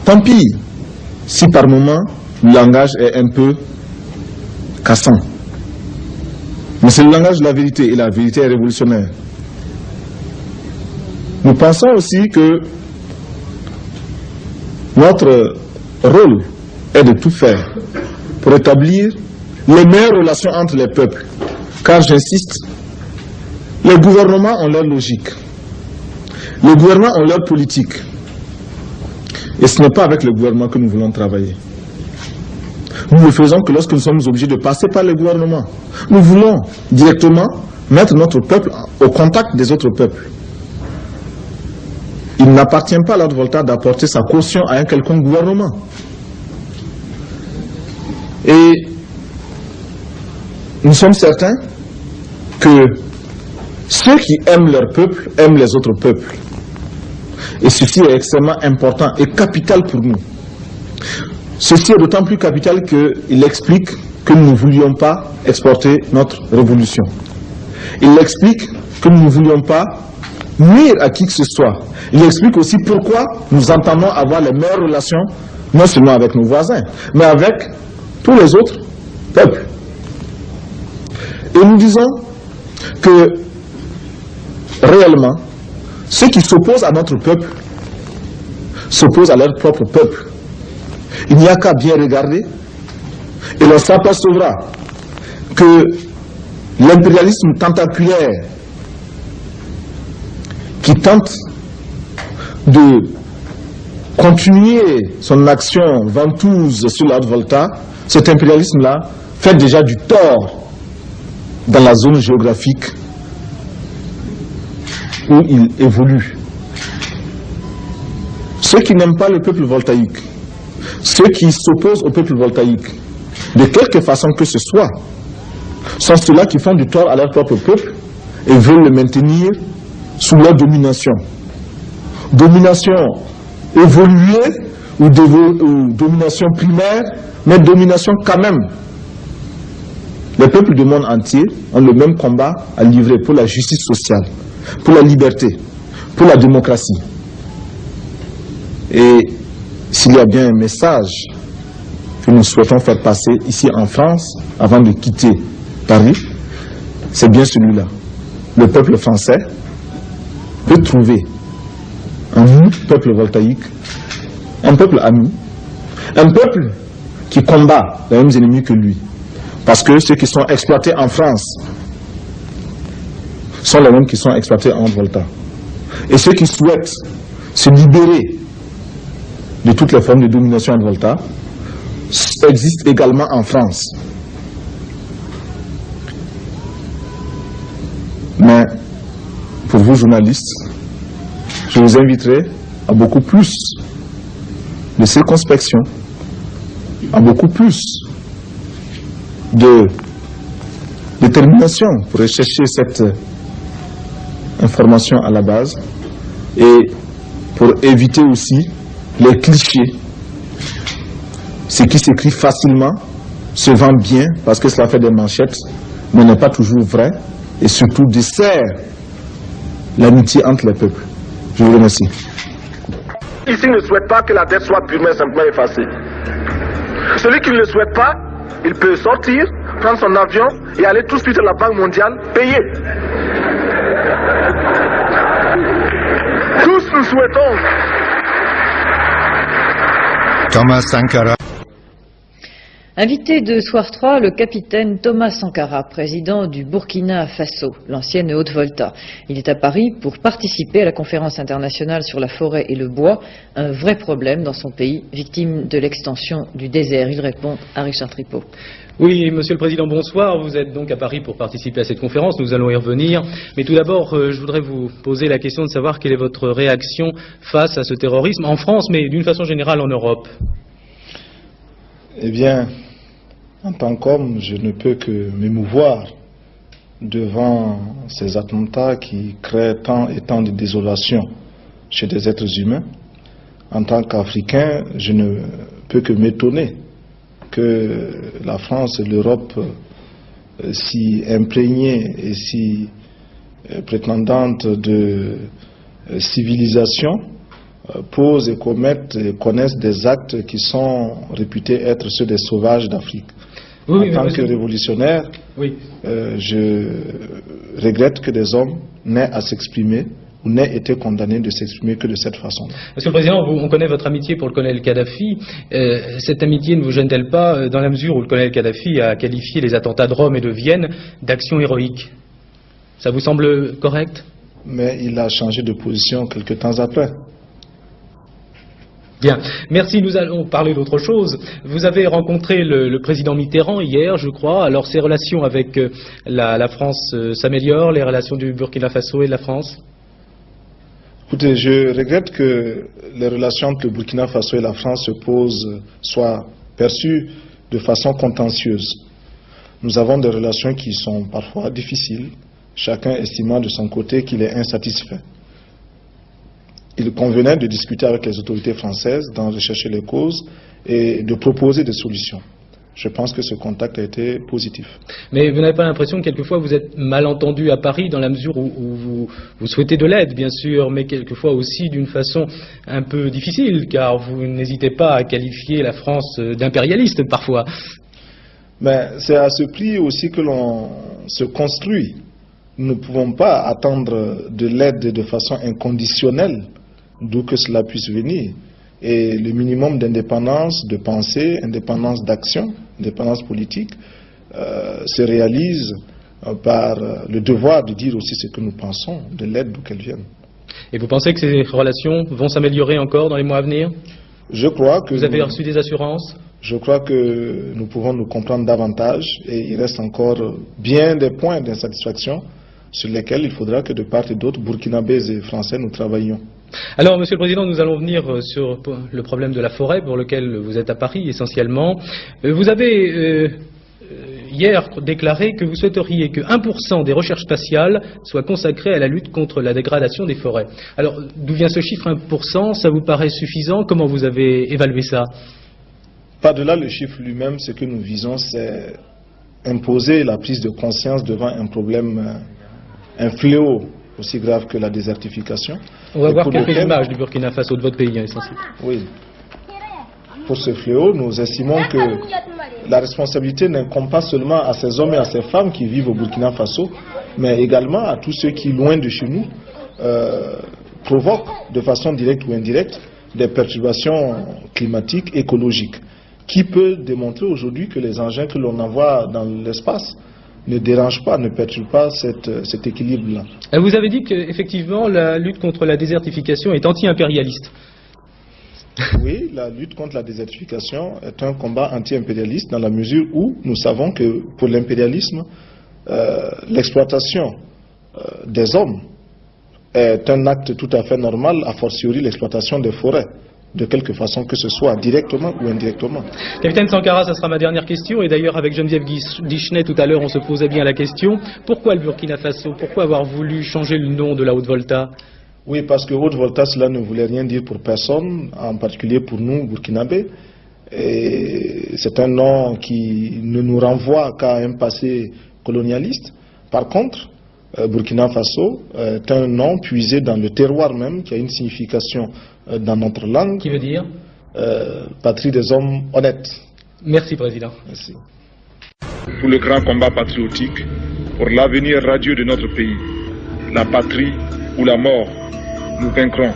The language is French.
Tant pis si par moment le langage est un peu cassant. Mais c'est le langage de la vérité, et la vérité est révolutionnaire. Nous pensons aussi que notre rôle est de tout faire pour établir les meilleures relations entre les peuples. Car j'insiste, les gouvernements ont leur logique, les gouvernements ont leur politique. Et ce n'est pas avec le gouvernement que nous voulons travailler. Nous ne le faisons que lorsque nous sommes obligés de passer par le gouvernement. Nous voulons directement mettre notre peuple au contact des autres peuples. Il n'appartient pas à l'ordre Volta d'apporter sa caution à un quelconque gouvernement. Et nous sommes certains que ceux qui aiment leur peuple aiment les autres peuples. Et ceci est extrêmement important et capital pour nous. Ceci est d'autant plus capital qu'il explique que nous ne voulions pas exporter notre révolution. Il explique que nous ne voulions pas nuire à qui que ce soit. Il explique aussi pourquoi nous entendons avoir les meilleures relations, non seulement avec nos voisins, mais avec tous les autres peuples. Et nous disons que réellement, ceux qui s'opposent à notre peuple s'opposent à leur propre peuple. Il n'y a qu'à bien regarder et l'on s'apercevra que l'impérialisme tentaculaire qui tente de continuer son action ventouse sur la Haute-Volta, cet impérialisme-là fait déjà du tort dans la zone géographique où il évolue. Ceux qui n'aiment pas le peuple voltaïque, ceux qui s'opposent au peuple voltaïque, de quelque façon que ce soit, sont ceux-là qui font du tort à leur propre peuple et veulent le maintenir sous leur domination. Domination évoluée ou domination primaire, mais domination quand même. Les peuples du monde entier ont le même combat à livrer pour la justice sociale, pour la liberté, pour la démocratie. Et s'il y a bien un message que nous souhaitons faire passer ici en France, avant de quitter Paris, c'est bien celui-là. Le peuple français peut trouver un peuple voltaïque, un peuple ami, un peuple qui combat les mêmes ennemis que lui. Parce que ceux qui sont exploités en France sont les mêmes qui sont exploités en Volta. Et ceux qui souhaitent se libérer de toutes les formes de domination en Volta existent également en France. Mais pour vous journalistes, je vous inviterai à beaucoup plus de circonspection, à beaucoup plus de détermination pour rechercher cette information à la base et pour éviter aussi les clichés. Ce qui s'écrit facilement se vend bien parce que cela fait des manchettes, mais n'est pas toujours vrai et surtout dessert l'amitié entre les peuples. Je vous remercie. Ici ne souhaite pas que la dette soit purement et simplement effacée. Celui qui ne le souhaite pas, il peut sortir, prendre son avion et aller tout de suite à la Banque mondiale payer. Tous nous souhaitons. Thomas Sankara. Invité de Soir 3, le capitaine Thomas Sankara, président du Burkina Faso, l'ancienne Haute-Volta. Il est à Paris pour participer à la conférence internationale sur la forêt et le bois, un vrai problème dans son pays, victime de l'extension du désert. Il répond à Richard Tripot. Oui, Monsieur le Président, bonsoir. Vous êtes donc à Paris pour participer à cette conférence. Nous allons y revenir. Mais tout d'abord, je voudrais vous poser la question de savoir quelle est votre réaction face à ce terrorisme en France, mais d'une façon générale en Europe. Eh bien, en tant qu'homme, je ne peux que m'émouvoir devant ces attentats qui créent tant et tant de désolation chez des êtres humains. En tant qu'Africain, je ne peux que m'étonner que la France et l'Europe, si imprégnées et si prétendantes de civilisation, posent et commettent et connaissent des actes qui sont réputés être ceux des sauvages d'Afrique. Oui, en tant que révolutionnaire, oui. Je regrette que des hommes n'aient à s'exprimer ou n'aient été condamnés de s'exprimer que de cette façon. Monsieur le Président, on connaît votre amitié pour le colonel Kadhafi. Cette amitié ne vous gêne-t-elle pas dans la mesure où le colonel Kadhafi a qualifié les attentats de Rome et de Vienne d'actions héroïques? Ça vous semble correct? Mais il a changé de position quelque temps après. Bien, merci. Nous allons parler d'autre chose. Vous avez rencontré le président Mitterrand hier, je crois. Alors, ces relations avec la France s'améliorent, les relations du Burkina Faso et de la France? Écoutez, je regrette que les relations entre le Burkina Faso et la France soient perçues de façon contentieuse. Nous avons des relations qui sont parfois difficiles, chacun estimant de son côté qu'il est insatisfait. Il convenait de discuter avec les autorités françaises, d'en rechercher les causes et de proposer des solutions. Je pense que ce contact a été positif. Mais vous n'avez pas l'impression que quelquefois vous êtes mal entendu à Paris dans la mesure où vous souhaitez de l'aide, bien sûr, mais quelquefois aussi d'une façon un peu difficile, car vous n'hésitez pas à qualifier la France d'impérialiste parfois. Mais c'est à ce prix aussi que l'on se construit. Nous ne pouvons pas attendre de l'aide de façon inconditionnelle, d'où que cela puisse venir. Et le minimum d'indépendance de pensée, indépendance d'action, indépendance politique, se réalise par le devoir de dire aussi ce que nous pensons, de l'aide d'où qu'elle vienne. Et vous pensez que ces relations vont s'améliorer encore dans les mois à venir? Je crois que... Vous avez reçu des assurances? Je crois que nous pouvons nous comprendre davantage et il reste encore bien des points d'insatisfaction sur lesquels il faudra que de part et d'autre, burkinabés et français, nous travaillions. Alors, Monsieur le Président, nous allons venir sur le problème de la forêt pour lequel vous êtes à Paris essentiellement. Vous avez hier déclaré que vous souhaiteriez que 1% des recherches spatiales soit consacré à la lutte contre la dégradation des forêts. Alors, d'où vient ce chiffre 1%? Ça vous paraît suffisant? Comment vous avez évalué ça? Par-delà le chiffre lui-même, ce que nous visons, c'est imposer la prise de conscience devant un problème, un fléau aussi grave que la désertification. On va voir quelques images du Burkina Faso, de votre pays, essentiellement. Oui. Pour ce fléau, nous estimons que la responsabilité n'incombe pas seulement à ces hommes et à ces femmes qui vivent au Burkina Faso, mais également à tous ceux qui, loin de chez nous, provoquent de façon directe ou indirecte des perturbations climatiques, écologiques. Qui peut démontrer aujourd'hui que les engins que l'on envoie dans l'espace ne dérangent pas, ne perturbent pas cet équilibre-là? Vous avez dit qu'effectivement la lutte contre la désertification est anti-impérialiste. Oui, la lutte contre la désertification est un combat anti-impérialiste dans la mesure où nous savons que pour l'impérialisme, l'exploitation des hommes est un acte tout à fait normal, a fortiori l'exploitation des forêts, de quelque façon que ce soit, directement ou indirectement. Capitaine Sankara, ça sera ma dernière question, et d'ailleurs avec Geneviève Guichenet tout à l'heure on se posait bien la question, pourquoi le Burkina Faso? Pourquoi avoir voulu changer le nom de la Haute-Volta? Oui, parce que Haute-Volta, cela ne voulait rien dire pour personne, en particulier pour nous, burkinabés. Et c'est un nom qui ne nous renvoie qu'à un passé colonialiste. Par contre, Burkina Faso est un nom puisé dans le terroir même, qui a une signification dans notre langue. Qui veut dire patrie des hommes honnêtes. Merci, Président. Merci. Pour le grand combat patriotique, pour l'avenir radieux de notre pays, la patrie ou la mort, nous vaincrons.